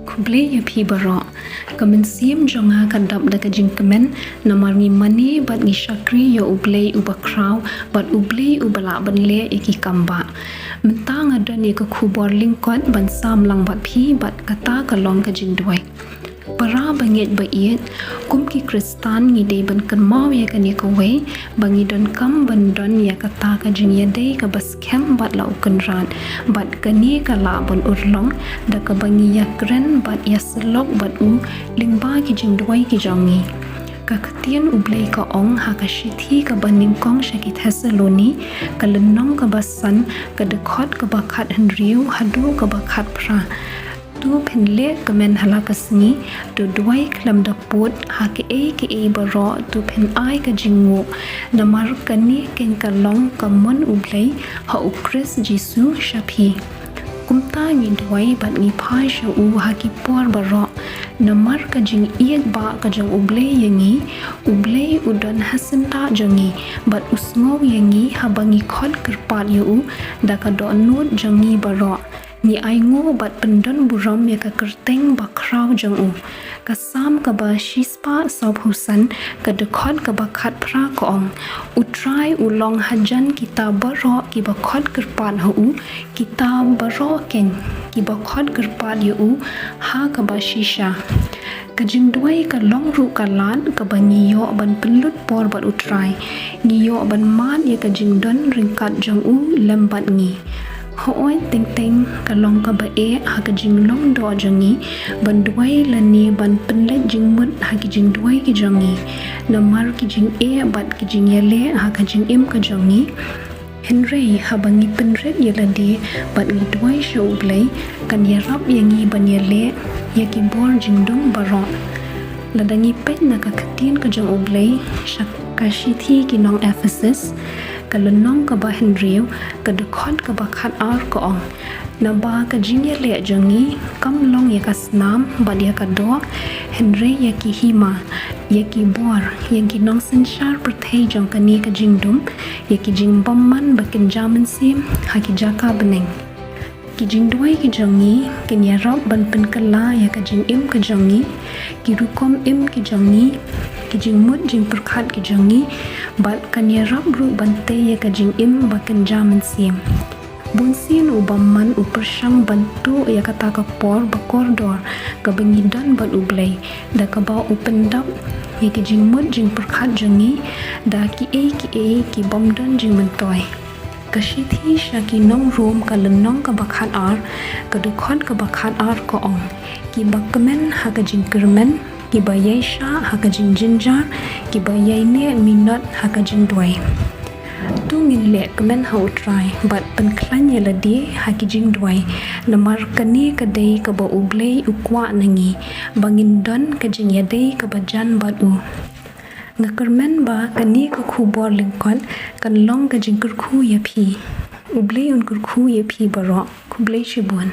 Kublai ya pi baro kamen siem jonga kadap da kajing kemen namar ngi mani bat ngi shakri ya ublai ubakraw bat ublai ubala banle iki kamba mentang ada ni ke khubor lingkot ban sam lang bat pi bat kata kalong kajing duai para banget bait kum ki kristan ngi dei ban kan mau ya kan ko we bangi don kam ban don ya kata kajing ya dei ka bas kem bat lau kan ran bat kani ka la ban urlong da ka bangi ya kren bat ya selok bat u lingba ki jing duai ki jongi kakatian ublai ka ong hakashithi ka banim kong shaki Thessaloni ka lenong ka basan ka dekhot ka bakhat henriu hadu ka bakhat pra tu penle kemen halakasni tu duai klam da pot ha ke e baro tu pen ai ka jingu namar kani ken kalong kamon ublai ha ukris jisu shapi kumta ngi duai bat ngi phai sha u ha ki por baro namar ka jing iek ba ka jang ublai yangi ublai udon hasenta jangi bat usngau yangi ha bangi khot kerpat yu da ka do nut jangi baro ni aingo bat pendon buram ya ka kerteng bakraw jang u kasam ka ba shispa sob husan ka dekhot ka bakhat pra kong utrai ulong hajan kita baro ki bakhot kerpat hu kita baro ken ki bakhot kerpat yu ha ka ba shisha kajing duai ka long ru ka lan ka bangiyo ban pelut por bat utrai ngiyo ban man ya ka jing don ringkat jang u lembat ngi hooi ting ka long ka ba e ha ka jing long do jangi ban duai lani ban penlet jing mut ha ki jing duai ki jangi namar ki jing e bat ki jing yale ha ka jing im ka jangi Henry ha bangi penret yalade bat ngi duai show play kan ya rap yangi ban yale ya ki bor jing dong baron ladangi pet na ka katin ka jang oblay shak ka shithi ki nong Ephesus kalunong ka ba Henry ka dekhot ka ba khat ar ko ong na ba ka jingya le jangi kam long ya kasnam ba dia ka do Henry ya ki hima ya ki bor ya ki nong sanshar prathei jong ka ni ka jingdum ya ki jing bomman ba ken jaman sim ha ki jaka beneng ki jing duai ki jangi ken ya rob ban pen kala ya ka jing im ka jangi ki rukom im ki jangi ki jing mut jing perkhat ki jangi bat kan ya rab ru bante ya ka jing im ba kan jaman sim bunsin ubamman upershang bantu ya kata ka por ba koridor ka bangidan bat ublay da ka ba upendap ya ki jing mut jing perkhat jangi da ki ki bomdan jing mentoy kashithi shaki nong room ka lenong ka bakhat ar ka dukhon ka bakhat ar ko ong ki bakmen ha ka jing kermen ki bayai sha ha ka jing jinjar ki bayai ne minot ha ka jing duai tu ngin le kemen ha utrai bat pen klan ya ladi ha ki jing duai namar kani ka dei ka ba ublei ukwa nangi bangin don ka jing ya dei ka bajan bat u ngakermen ba kani ka khubor lingkon kan long ka jing kur khu ya phi ublei un kur khu ya phi baro kublei shibun